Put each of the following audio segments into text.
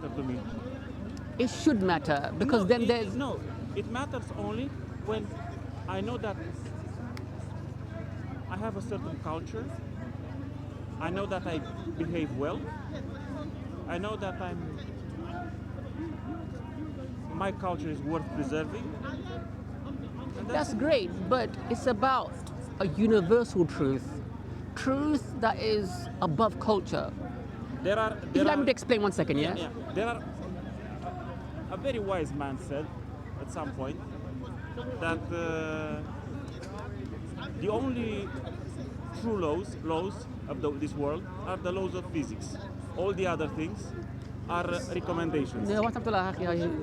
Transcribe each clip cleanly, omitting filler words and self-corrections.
matter to me. It should matter because No, then there's no. It matters only when I know that I have a certain culture. I know that I behave well. I know that my culture is worth preserving. And that's it. great, but it's about a universal truth that is above culture. There are. If you allow me to explain 1 second, yeah? Yeah. There are. A very wise man said at some point that the only true laws of this world are the laws of physics. All the other things are recommendations. No, are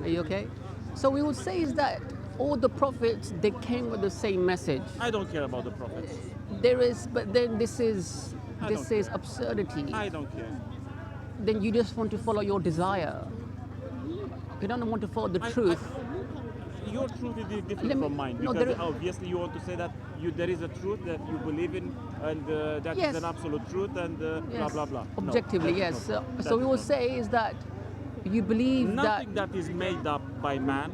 you okay? So we would say is that all the prophets, they came with the same message. I don't care about the prophets. There is, but then this is absurdity. I don't care. Then you just want to follow your desire. You don't want to follow the truth. Your truth is different from mine because obviously you want to say that there is a truth that you believe in and that is an absolute truth and blah blah blah. Objectively, yes. So we will say is that you believe nothing that is made up by man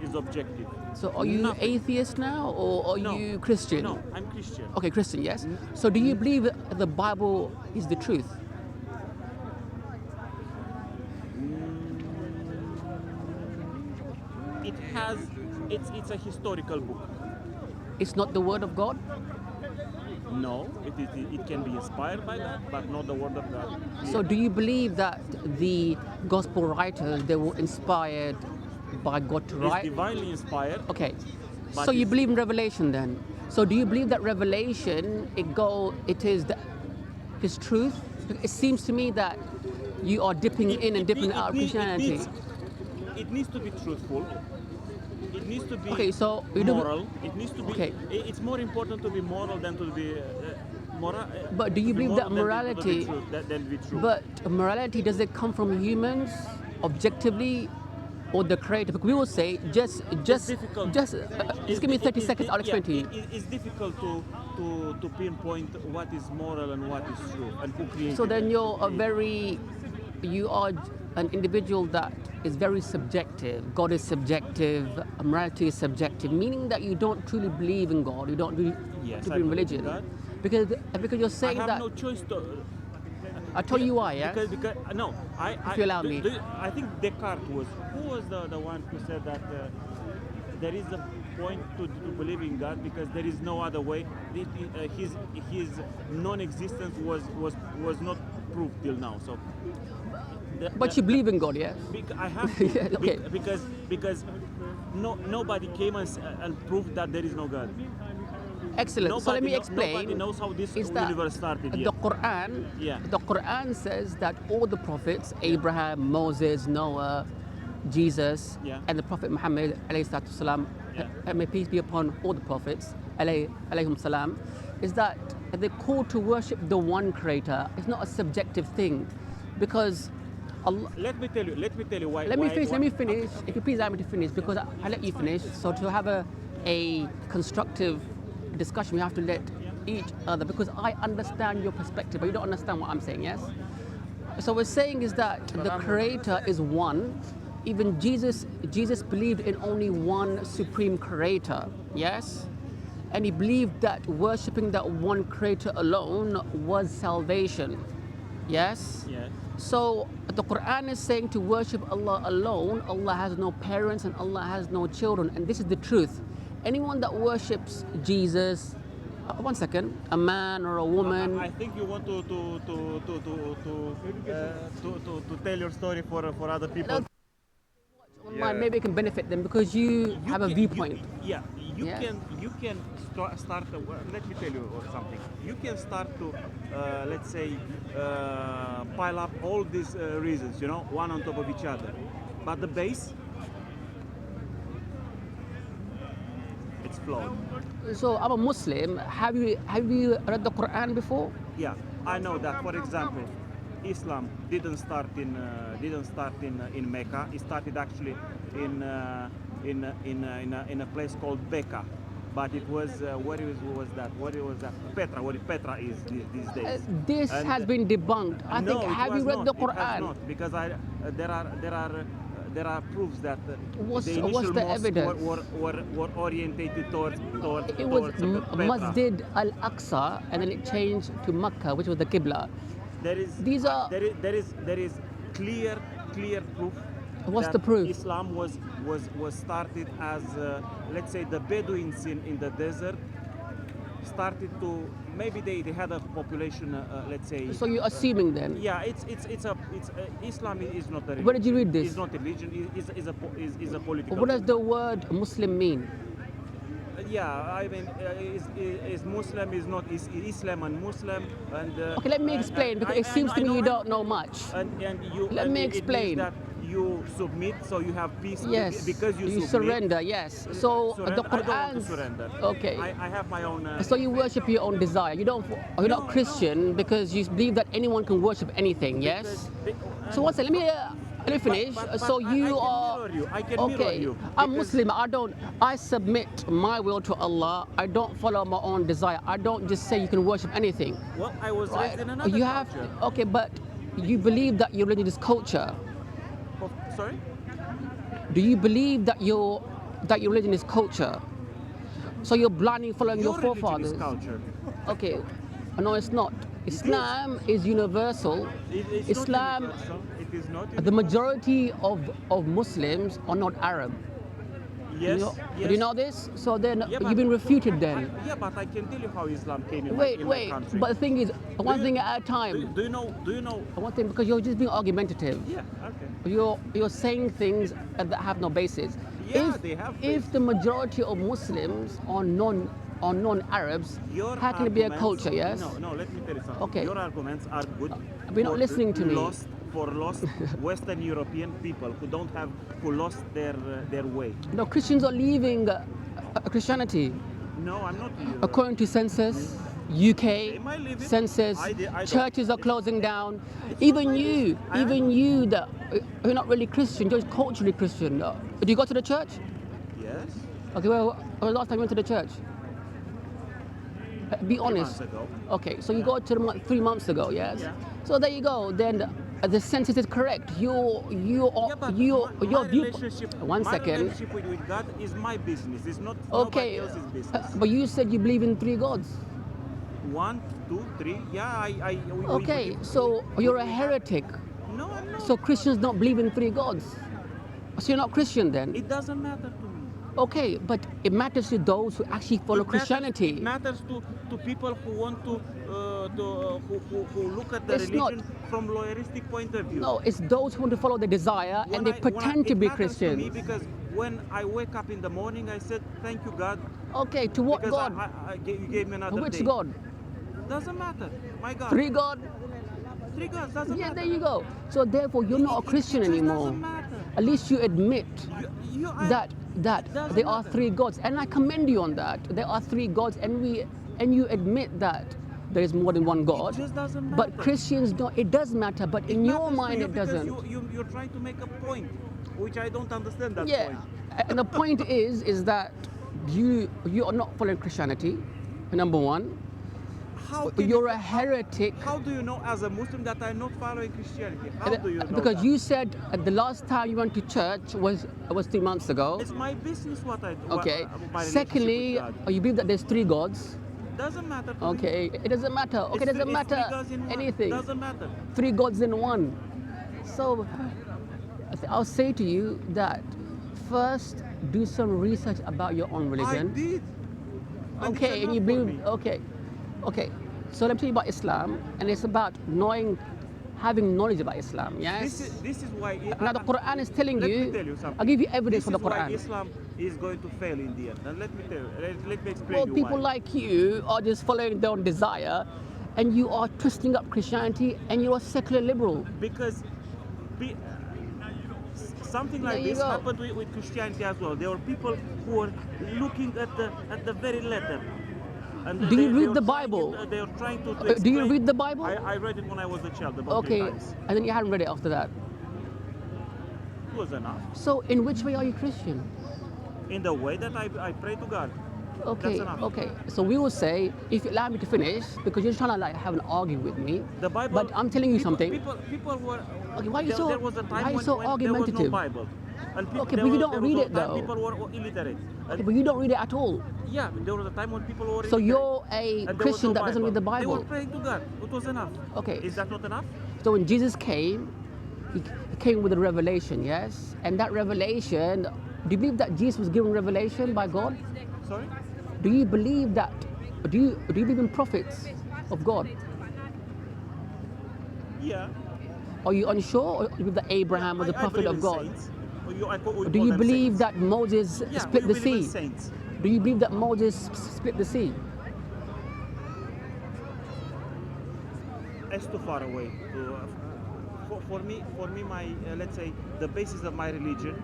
is objective. So are you atheist now or are you Christian? No, I'm Christian. Okay, Christian, yes. So do you believe the Bible is the truth? It's a historical book. It's not the word of God? No, it can be inspired by that, but not the word of God. So do you believe that the gospel writers, they were inspired by God to write? It's divinely inspired. Okay. So you believe in revelation then? So do you believe that revelation, it is His truth? It seems to me that you are dipping in and dipping out of Christianity. It needs to be truthful. It needs to be moral. It needs to be. Okay. It's more important to be moral than to be moral. But do you believe that morality? Than be true. But morality, does it come from humans objectively, or the Creator? Because we will say just give me 30 seconds. I'll explain to you. It's difficult to pinpoint what is moral and what is true and who created. So then you are an individual that is very subjective. God is subjective, morality is subjective, meaning that you don't truly believe in God, you don't really believe in religion. Because you're saying that... I have no choice to... I'll tell you why, yeah? Because no, if you allow me. I think Descartes who was the one who said that there is a point to believe in God because there is no other way. His non-existence was not proved till now. So. But you believe in God, yes? I have to, yeah, okay. because nobody came and proved that there is no God. Excellent. So let me explain. Nobody knows how this universe started yet. The Quran says that all the prophets, Abraham, Moses, Noah, Jesus, and the Prophet Muhammad, والسلام, may peace be upon all the prophets, alayhim salam, is that they're called to worship the one Creator. It's not a subjective thing, because Allah. Let me tell you why. Let me finish. If you please allow me to finish, because I let you finish. So to have a constructive discussion, we have to let each other, because I understand your perspective, but you don't understand what I'm saying, yes? So we're saying is that the Creator is one. Even Jesus believed in only one supreme Creator, yes? And he believed that worshipping that one Creator alone was salvation, yes? Yeah. So the Quran is saying to worship Allah alone. Allah has no parents and Allah has no children, and this is the truth. Anyone that worships Jesus, 1 second, a man or a woman. I think you want to tell your story for other people. Maybe it can benefit them because you have a viewpoint. You can start. Let me tell you something. You can start to let's say pile up all these reasons, one on top of each other, but the base, it's flawed. So I'm a Muslim. Have you read the Quran before? Yeah, I know that. For example, Islam didn't start in Mecca. It started actually in a place called Becca. but it was was that? What it was that? Petra, what Petra is these days. This And, has been debunked. I no, think. it Have you was read not. the It has Quran? not, because there are proofs that What's the initial the mosques evidence? were orientated towards It was Petra. Masjid Al-Aqsa, and then it changed to Mecca, which was the Qibla. There is These are- there is clear proof. What's that the proof? Islam was started as let's say the Bedouins in the desert started to, maybe they had a population let's say. So you're assuming then? Yeah, it's Islam is not a religion. Where did you read this? It's not a religion. Is a political. What does the word Muslim mean? Yeah, I mean, is Muslim is not is Islam and Muslim and. Okay, let me explain, because it seems to me you don't know much. And you. Let and me it means explain. that you submit, so you have peace. Yes, Because you submit. surrender. Yes. So Surrender. the I don't want Quran. to surrender. Okay. I have my own. So you worship your own desire. You're not Christian because you believe that anyone can worship anything. Yes. So one second, let me finish. But So I you can are mirror you. I can mirror okay. you, I'm because- Muslim. I submit my will to Allah. I don't follow my own desire. I don't just say you can worship anything. Well, I was Right? raised in another You have culture. okay, but you believe that your religion is culture. Sorry. Do you believe that your religion is culture? So you're blindly following your religion forefathers. is culture. Okay, no, it's not. Islam is universal. It's Islam, not universal. It is not. the majority of Muslims are not Arab. Yes. Do you know this? So then Yeah, but- you've been refuted then. Yeah, but I can tell you how Islam came in Wait, my wait. country. But the thing is, one you- thing at a do time. you know? Do you know? One thing, because you're just being argumentative. Yeah. Okay. You're saying things that have no basis. Yeah, they have If basis. the majority of Muslims are non-Arabs, Your how can it be a arguments- culture? Yes. No. Let me tell you something. Okay. Your arguments are good. You're not for listening to me. lost Western European people who lost their way. No, Christians are leaving Christianity. No, I'm not. According to census, UK Am I leaving? census, I don't- churches are closing down. It's Even not my you, business. I even am. you that you're not really Christian, you're just culturally Christian. Do you go to the church? Yes. Okay, well, when was the last time you went to the church? Be honest. months ago. Okay, so you go to the 3 months ago, yes? Yeah. So there you go. Then the census is correct. Your Yeah, but your my viewpoint. relationship. One my second. relationship with God is my business. It's not Okay, nobody else's business. but you said you believe in 3 gods. 1, 2, 3. Yeah, we Okay, believe- so you're a heretic. No, I'm not. So Christians don't believe in 3 gods. So you're not Christian then? It doesn't matter to me. Okay, but it matters to those who actually follow Christianity. It matters to people who want to who look at the It's not. religion from lawyristic point of view. No, it's those who want to follow their desire When and they pretend to it be matters to me Christians. because when I wake up in the morning, I said, "Thank you, God." Okay, to what Because God? you gave me another Which day. God? Doesn't matter. My God. 3 God? 3 gods doesn't Yeah, matter. there you go. So therefore, you're not a Christian it just anymore. doesn't matter. At least you admit I- that doesn't there are matter. 3 gods, and I commend you on that. There are 3 gods, and you admit that there is more than one God. just doesn't But matter. Christians don't. It does matter, but in your matters to mind you it because doesn't. You're trying to make a point, which I don't understand that Yeah, point. and the point is that you are not following Christianity. Number one, How can you're a heretic. How do you know as a Muslim that I'm not following Christianity? How do you know Because that? you said the last time you went to church was 3 months ago. It's my business what I do. Okay. My relationship Secondly, with God. you believe that there's 3 gods. Doesn't matter to me. Okay, it doesn't matter. Okay, It's it doesn't three- it's three matter gods in one. anything. Doesn't matter. 3 gods in one. So I'll say to you that first do some research about your own religion. I did. And it's Okay, and you enough for believe. me. Okay. So let me tell you about Islam, and it's about having knowledge about Islam. Yes. This is why. Now the Quran is telling let you. me tell you something. I'll give you evidence This for the is why Quran. Islam is going to fail in the end. And let me tell you. Let me explain Well, you people why. like you are just following their own desire, and you are twisting up Christianity, and you're a secular liberal. Because something There like you this go. happened with Christianity as well. There were people who were looking at the very letter. And Do you they read were the trying Bible? They were trying to Do you explain- read the Bible? I read it when I was a child about 3 Okay, times. and then you haven't read it after that. It was enough. So in which way are you Christian? In the way that I pray to God. Okay, enough. okay. So we will say, if you allow me to finish, because you're trying to like have an argument with me. The Bible. But I'm telling you something. People were. Okay, why are you so There was a time when there was no argumentative? Bible, and Okay, there but you was, don't there was read no it time though. people were illiterate. Okay, but you don't read it at all. Yeah, there was a time when people were So illiterate. you're a And there was Christian no that doesn't read the They were Bible. praying to God. It was enough. Okay. Is that not enough? So when Jesus came, he came with a revelation, yes? And that revelation, do you believe that Jesus was given revelation by God? Sorry? Do you believe that? Do you believe in prophets of God? Yeah. Are you unsure, or do you believe that Abraham was a I prophet believe of in God? saints. We Do call you them believe saints. that Moses Yeah, split we the believe in sea? saints. Do you believe that Moses split the sea? It's too far away. For me, my let's say the basis of my religion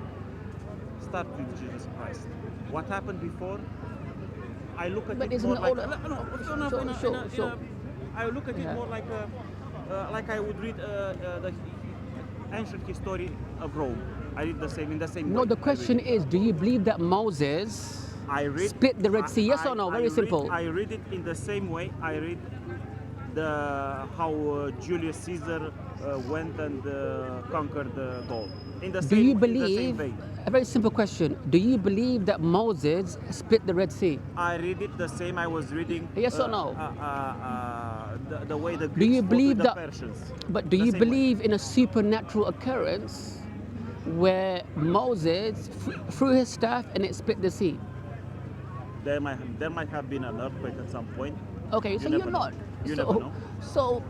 starts with Jesus Christ. What happened before, I look at But it isn't more it like all sure. I look at it Yeah. more like I would read the ancient history of Rome. I read the same in the same way. No, the question is, do you believe that Moses I read split the Red Sea? Yes or no? Very simple. I read it in the same way. I read how Julius Caesar went and conquered Gaul. In the Do you same believe, vein. a very simple question, do you believe that Moses split the Red Sea? I read it the same I was reading. Yes or no? The way the Do Greeks you fought believe with the that, Persians. but do The you same way. believe in a supernatural occurrence where Moses threw his staff and it split the sea? There might have been an earthquake at some point. Okay, so never you're know. not. You so, never know. So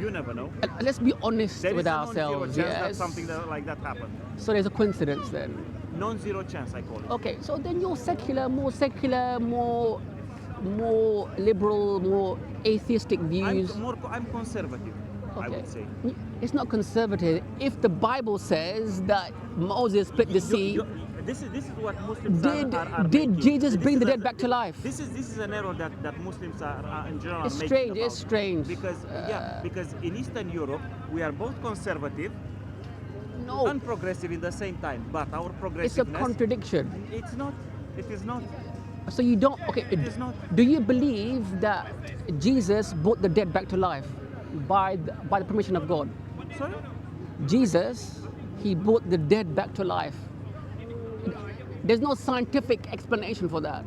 You never know. let's be honest There with is a non-zero ourselves. chance that Yes. something like that happened. So there's a coincidence then. Non-zero chance, I call it. Okay, so then you're secular, more liberal, more atheistic views. I'm conservative. I would say. It's not conservative. If the Bible says that Moses split the sea, This is what Muslims did are did making. Jesus This bring is the a- dead back to life? This is an error that Muslims are in general It's making strange. about. It's strange. Because in Eastern Europe we are both conservative No, and progressive in the same time. But our it's a progressiveness, contradiction. it's not. It is not. So you don't. Okay, It is not. do you believe that Jesus brought the dead back to life by the permission of God? Sorry. Jesus, he brought the dead back to life. There's no scientific explanation for that.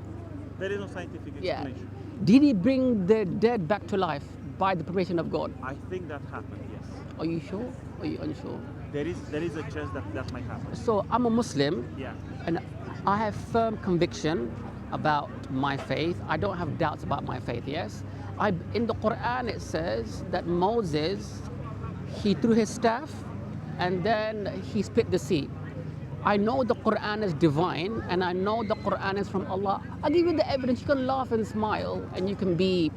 There is no scientific Yeah. explanation. Did he bring the dead back to life by the permission of God? I think that happened. Yes. Are you sure? Or are you unsure? There is a chance that might happen. So I'm a Muslim, Yeah. and I have firm conviction about my faith. I don't have doubts about my faith. Yes, in the Quran it says that Moses, he threw his staff, and then he split the sea. I know the Quran is divine, and I know the Quran is from Allah. I'll give you the evidence. You can laugh and smile, and you can be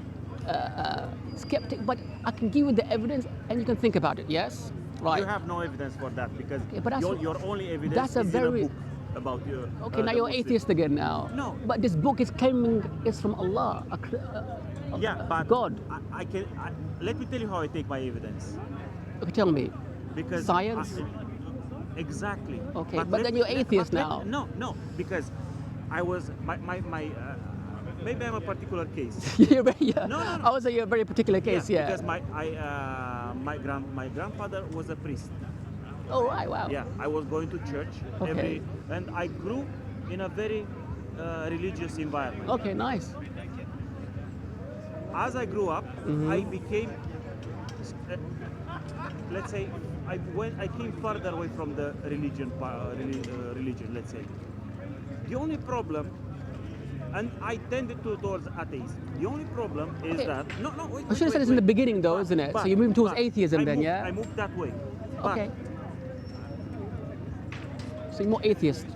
skeptic, but I can give you the evidence, and you can think about it. Yes, right. You have no evidence for that because Okay, but that's- your only evidence that's a is very- in a book about your. Okay, now the you're Muslim. atheist again now. No. But this book is claiming it's from Allah. Yeah, but God. Let me tell you how I take my evidence. Okay, tell me. Because Science? exactly. Okay, but let then me- you're let- atheist but now. No, because I was my maybe I'm a particular case. Yeah. No. I would say you're a very particular case, yeah. Because my grandfather was a priest. Oh, right, wow. Yeah, I was going to church Okay. and I grew in a very religious environment. Okay, nice. As I grew up, Mm-hmm. I became, let's say, I came further away from the religion. Let's say. The only problem, and I tended towards atheism. The only problem is Okay. that no. Wait, I should have said this in the beginning, though, isn't it? So you're moving towards atheism then, yeah? I moved that way. But Okay. So you're more atheist.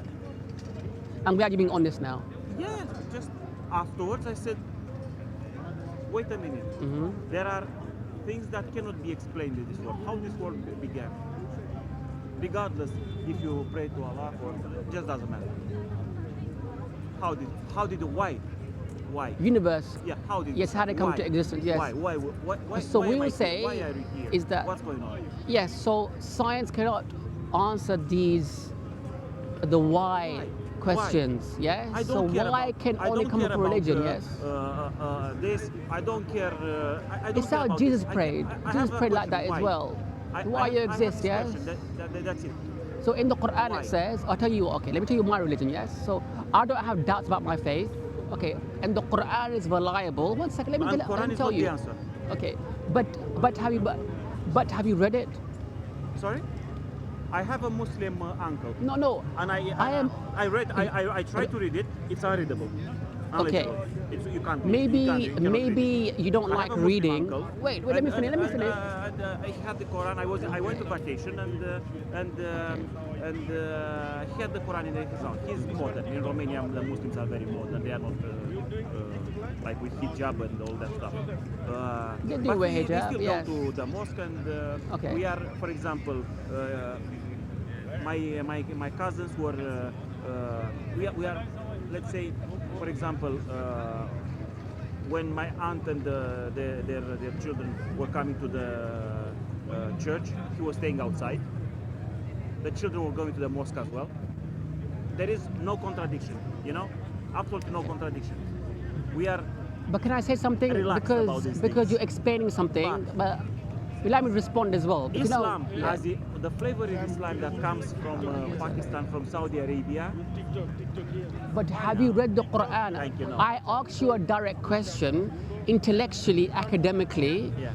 I'm glad you're being honest now. yeah, just afterwards I said, wait a minute. Mm-hmm. There are things that cannot be explained in this world. How this world began. Regardless if you pray to Allah or it just doesn't matter. Why? Universe. Yeah, how did Yes, how did it come why? to existence, yes. Why? So why we am will I say here? Why are we here? is that- what's going on? Yes, so science cannot answer the why questions. Yes. I So don't care why about, can I only don't come care up with religion? about, Yes. this. I don't care. I don't It's care how about Jesus this. prayed. I Jesus have a prayed like question. that as Why? well. Why you I have exist? this Yes. question. That's it. So in the Quran Why? it says, I'll tell you, okay, let me tell you my religion, yes? So I don't have doubts about my faith, okay, and the Quran is reliable. One second, let And me Quran is tell not the you. answer. Okay, but have you read it? Sorry. I have a Muslim uncle. No, And I am, I tried to read it. It's unreadable. okay, Unlegible. You can't read. maybe You cannot read maybe it. you don't I like have a Muslim reading. uncle, Wait, let me finish, I had the Quran. I went to vacation and he had the Quran in his house. He's modern. In Romania, the Muslims are very modern. They are not like with hijab and all that stuff. They do But wear we hijab, still yes. go to the mosque and Okay. we are, for example, my cousins were we are, let's say, for example, when my aunt and their children were coming to the church, he was staying outside. The children were going to the mosque as well. There is no contradiction, absolutely no contradiction. We are But can I say something? relaxed about these Because things. you're explaining something, but you let me respond as well. Because, Islam, yeah. as the flavor is Islam that comes from Pakistan, from Saudi Arabia. But have you read the Quran? Thank you, no. I asked you a direct question, intellectually, academically. Yeah.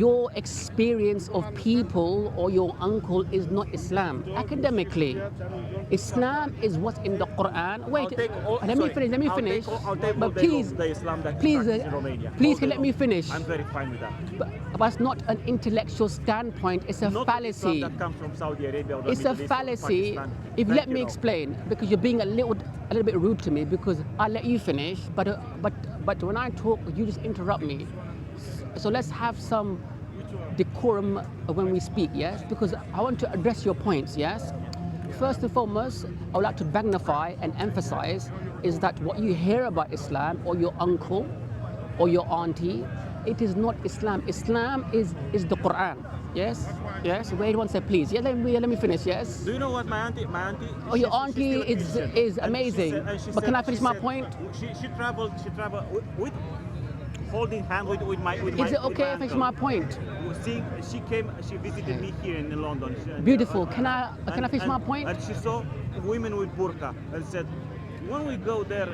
Your experience of people or your uncle is not Islam. Academically, Islam is what's in the Quran. Wait, let me finish. I'll take all But day please, long the Islam that please, practice in Romania. please, All day let me long. finish. I'm very fine with that. But it's not an intellectual standpoint. It's a Not the fallacy. Islam that comes from Saudi Arabia or the It's a Middle East or fallacy. Pakistan. If you Thank let me no. explain, because you're being a little bit rude to me, because I let you finish, but when I talk, you just interrupt me. So let's have some decorum when we speak, yes? Because I want to address your points, yes? First and foremost, I would like to magnify and emphasize is that what you hear about Islam or your uncle or your auntie, it is not Islam. Islam is the Quran. Yes? Yes? Wait one second, please. Yeah, let me finish, yes? Do you know what my auntie? Oh, your she's auntie still a Christian. is And amazing. But can I finish my point? She traveled with holding hand with my Is it okay if I finish my uncle. point? She visited me here in London. Beautiful. Can I finish my point? And she saw women with burqa and said, when we go there,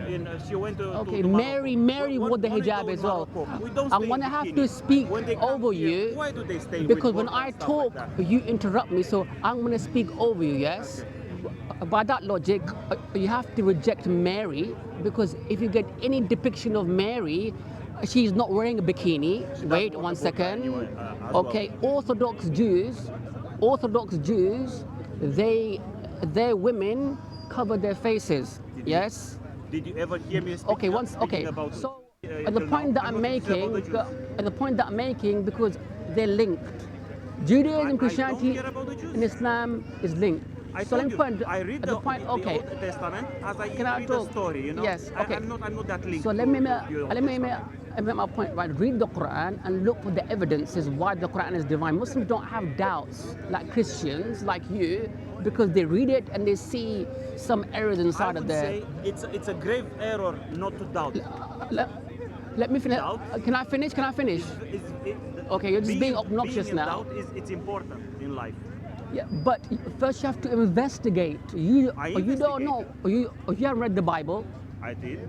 she went to Okay, to Mary Morocco. wore the When we hijab go in as well. Morocco, we don't I'm stay gonna in have bikini. to speak When they come over here, you why do they stay because with when burqa I and stuff talk, like that? you interrupt me. So I'm gonna speak over you. Yes. By that logic, you have to reject Mary because if you get any depiction of Mary, she's not wearing a bikini. Wait wear one the burqa second. anyway, as Okay, Orthodox Jews, their women cover their faces. Yes. Did you ever hear me speaking, about So until the point now? that I'm I'm not interested making, about the Jews. the point that I'm making, because they're linked. Judaism, I Christianity, don't care about the Jews. and Islam is linked. I So told let me you, point. I read the point. the Okay. Old Testament as I Can I read talk? the story. Yes. Okay. I'm not that linked. So let to me the Old Testament. make my point. Right. Read the Quran and look for the evidences why the Quran is divine. Muslims don't have doubts like Christians, like you, because they read it and they see some errors I inside of would there. say it's a grave error not to doubt. Let me finish. Doubt Can I finish? Okay, you're just being obnoxious being in now. doubt it's important in life. Yeah, but first you have to investigate. You I don't know. You haven't read the Bible I did.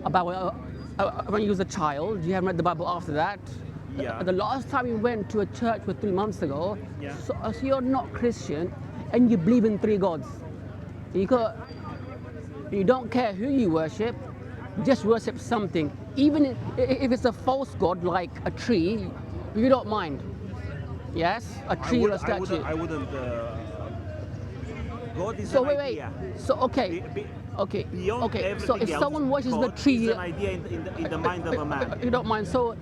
about when you was a child. You haven't read the Bible after that. Yeah. The last time you went to a church was 3 months ago. Yeah. So you're not Christian, and you believe in 3 gods. You don't care who you worship. Just worship something. Even if it's a false god like a tree, you don't mind. Yes, a tree or a statue. I wouldn't. God is So an wait. idea. So okay. Okay. Beyond Okay. So everything if else, someone worships the God tree, is an idea in the mind of a man. you don't mind. So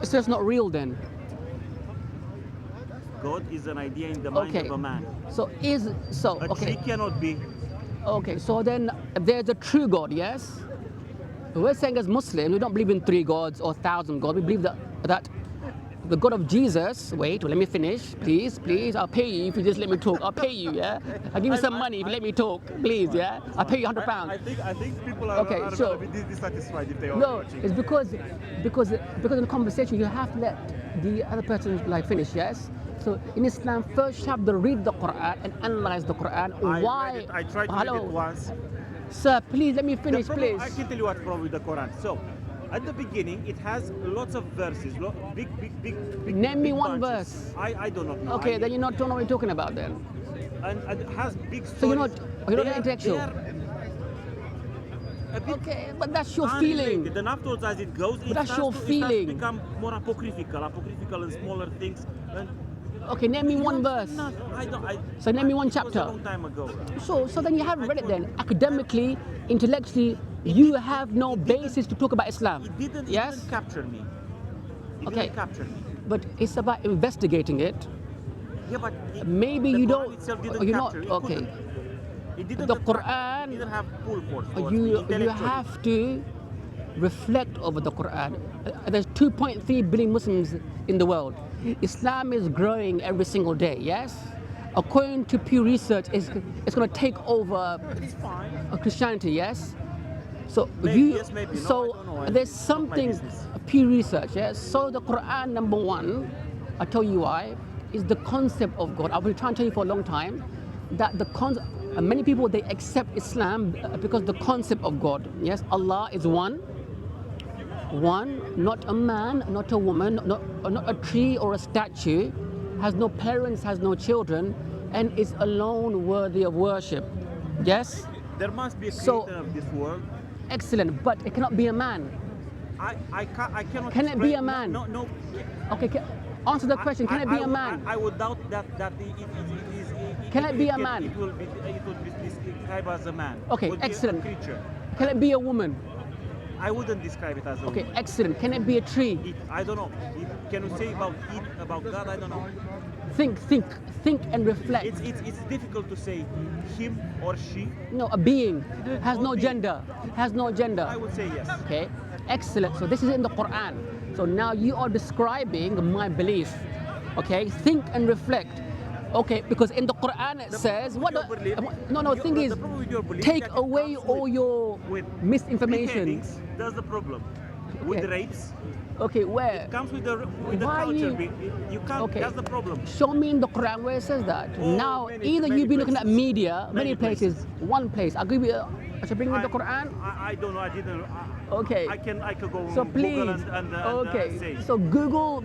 it's not real then. God is an idea in the mind Okay. of a man. So A okay. tree cannot be. Okay. So then there's a true God. Yes. We're saying as Muslims, we don't believe in 3 gods or 1,000 gods. We believe that the God of Jesus, wait, let me finish, please, I'll pay you if you just let me talk. I'll pay you, yeah? I'll give you some money if you let me talk, please, yeah? I'll pay you £100. I think people are, Okay, are so- gonna be dissatisfied if they are No, watching. it's because in the conversation you have to let the other person like finish, yes? So in Islam, first you have to read the Quran and analyze the Quran. Why? I tried to read it once. Sir, please let me finish, The problem, please. I can tell you what's problem with the Quran. So, at the beginning, it has lots of verses, big. Name me big one bunches. verse. I do not know. Okay, then you don't know what you're talking about then. And it has big stories. So you're not They are- intellectual. they are a bit Okay, but that's your unrelated. feeling. Then afterwards, as it goes, it that's starts your to feeling. become more apocryphal and smaller things. And Okay, name me you one understand verse. nothing. I don't. So name me one it was chapter. a long time ago. So then you haven't read it then. Academically, intellectually, you have no basis to talk about Islam. It didn't Yes? capture me. It Okay. didn't capture me. But it's about investigating it. Yeah, but Maybe the you Quran don't. itself didn't You're not capture. It okay. couldn't. It didn't The attract- Quran, It didn't have pull force towards me You intellectually. have to reflect over the Quran. There's 2.3 billion Muslims in the world. Islam is growing every single day. Yes. According to Pew Research, it's going to take over It's fine. Christianity. Yes. So Maybe yes, maybe no, I don't know. there's It's not my something business. Pew Research. Yes. So the Quran, number one, I tell you why, is the concept of God. I've been trying to tell you for a long time that many people they accept Islam because the concept of God. Yes, Allah is one, not a man, not a woman, not a tree or a statue, has no parents, has no children, and is alone worthy of worship. Yes, There must be a So- creator of this world. excellent, but it cannot be a man. I cannot. Can it be explain- a man? No. Okay, answer the question. Can it be a man? I would doubt that it is. Can it be a man? It will be described as a man. Okay, It would be excellent. A creature. Can it be a woman? I wouldn't describe it as a Okay, woman. excellent. Can it be a tree? I don't know. Can you say about God? I don't know. Think and reflect. It's difficult to say him or she. No, a being has no Being. gender. Has no gender. I would say yes. Okay, excellent. So this is in the Quran. So now you are describing my belief. Okay, think and reflect. Okay, because in the Quran it says what? Thing is, the problem with your belief take is that it away comes all your with misinformation. beheadings. That's the problem. With Okay. rapes, Okay, where? it comes with the Why culture. you- You can't. Okay. That's the problem. Show me in the Quran where it says that. Oh, Now, many- either many you've been looking at places. media, many Many places, one place. I'll give you. I should bring you the Quran. I don't know. I didn't. Okay. I could go So on please, Google and okay. say. So Google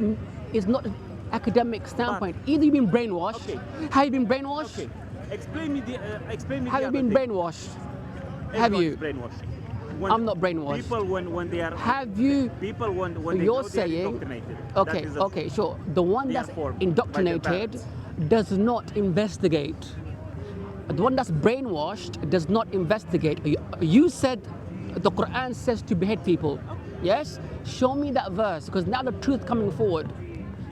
is not academic standpoint. Either you've been brainwashed. Okay. Have you been brainwashed? Okay. Explain me the. Explain me Have the you other been thing. brainwashed? Have Everyone you? is brainwashed. When I'm not brainwashed. People when they are. Have you? People when they You're go, they are saying. indoctrinated. Okay. That is the- Okay. Sure. The one They are that's formed by their indoctrinated parents. does not investigate. The one that's brainwashed does not investigate. You said the Quran says to behead people. Yes? Show me that verse because now the truth coming forward.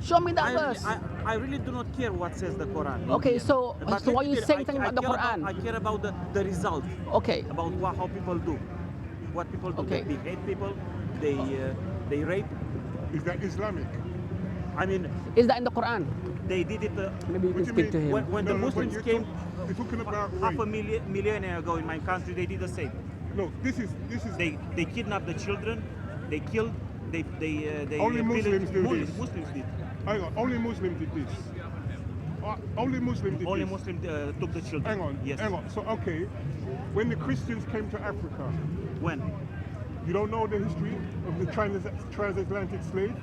Show me that verse. I really do not care what says the Quran. in Okay, the end. so But why let you me tell saying I- something I about the care Quran? I care about the result. Okay. About how people do. What people do. Okay. They hate people. They rape. Is that Islamic? I mean, Is that in the Quran? they did it. Maybe you can What do you speak to mean? him. When No, the no, Muslims you're came you're talking about half a rape. millennia ago in my country, they did the same. No, this is They kidnapped the children. They killed. They Only pillaged- Muslims do this. Muslims did. hang on. Only Muslims did this. Only Muslims did Only this. Muslims took the children. Hang on. Yes. Hang on. So okay, when the Christians came to Africa, When? you don't know the history of the transatlantic slave?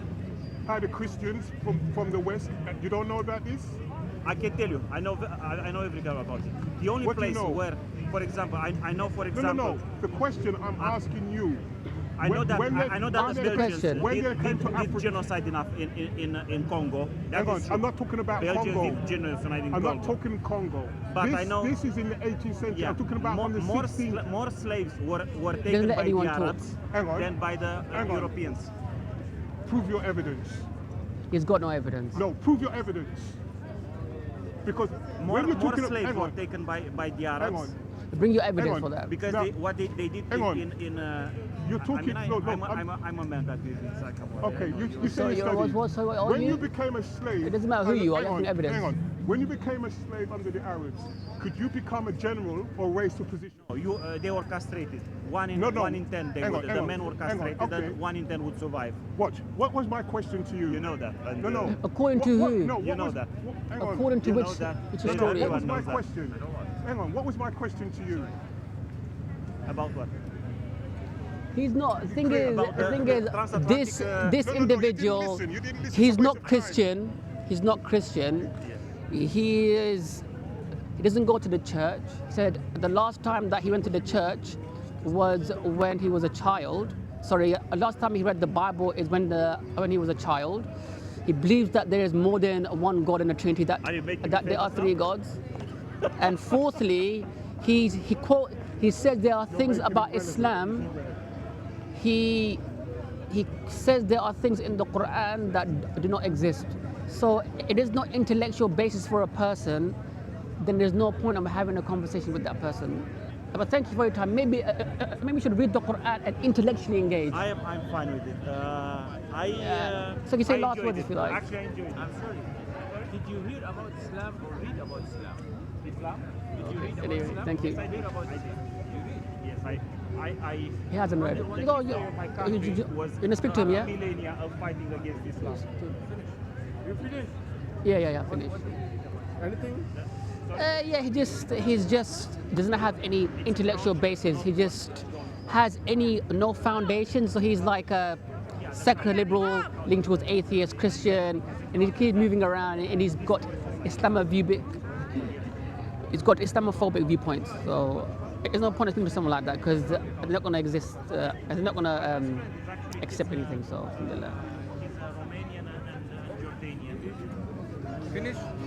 How the Christians from the West, you don't know about this? I can tell you. I know everything about it. The only What do you place know? where, for example, I know, for No, example, no, no. The question I'm asking you. I know that I know that Ask the the Belgians question. When they came to did Africa- genocide in Congo. That Hang on, is true. I'm not talking about Belgians Congo. did genocide in I'm Congo. not talking Congo. But this, I know- this is in the 18th century. Yeah. I'm talking about on the more 16th. more slaves were taken let by the anyone talk. Arabs Hang on. than by the Hang on. Europeans. Prove your evidence. He's got no evidence. No, prove your evidence. Because More when you're talking slaves hang were on, taken by the hang Arabs on. Bring your evidence on. for that. Because Now- what they did Hang on. in You're talking. I no, mean, no, I'm a man that is in psychology. Okay, you So say you you're- studied. so what are When you? you became a slave, It doesn't matter who you are, you have hang on, evidence. hang on. When you became a slave under the Arabs, could you become a general or raise to a position? They were castrated. One in No, no. 10. Hang on, hang The on. men were Hang on, castrated. okay. And 1 in 10 would survive. Watch. What was my question to you? You know that. And, No, no. According to who? No, You what know was, that. hang on. According to You which, know that. which No, no, story? What was everyone my knows that. question? Hang on. What was my question to you? About what? He's not. The thing clear is, about the the thing is, transatlantic, this No, no, you didn't individual, listen. You didn't listen he's to not waste of time. Christian. He's not Christian. He is. He doesn't go to the church. He said the last time that he went to the church was when he was a child. Sorry, last time he read the Bible is when he was a child. He believes that there is more than one God in the Trinity. That Are you making that there are famous three now? gods. And fourthly, he says there are things about Islam. He says there are things in the Quran that do not exist. So it is not intellectual basis for a person. Then there's no point of having a conversation with that person. But thank you for your time. Maybe you should read the Quran and intellectually engage. I'm fine with it. So you say I last enjoyed words it. if you like. Actually, I enjoyed it. I'm sorry. Did you hear about Islam or read about Islam? Islam? Did you read about Anyway, Islam? thank you. Yes, I heard about Islam. You read? Yes, I He hasn't read it. the You go, history of my country was you're gonna speak to him, yeah? millennia of fighting against Islam. You finished? Yeah, finished. Anything? Yeah, he's just doesn't have any intellectual basis. He just has no foundation. So he's like a secular liberal linked towards atheist, Christian, and he keeps moving around. And he's got He's got Islamophobic viewpoints. So there's no point in speaking to someone like that because they're not going to exist. They're not going to accept anything. So, alhamdulillah. He's Romanian and Jordanian. Finish?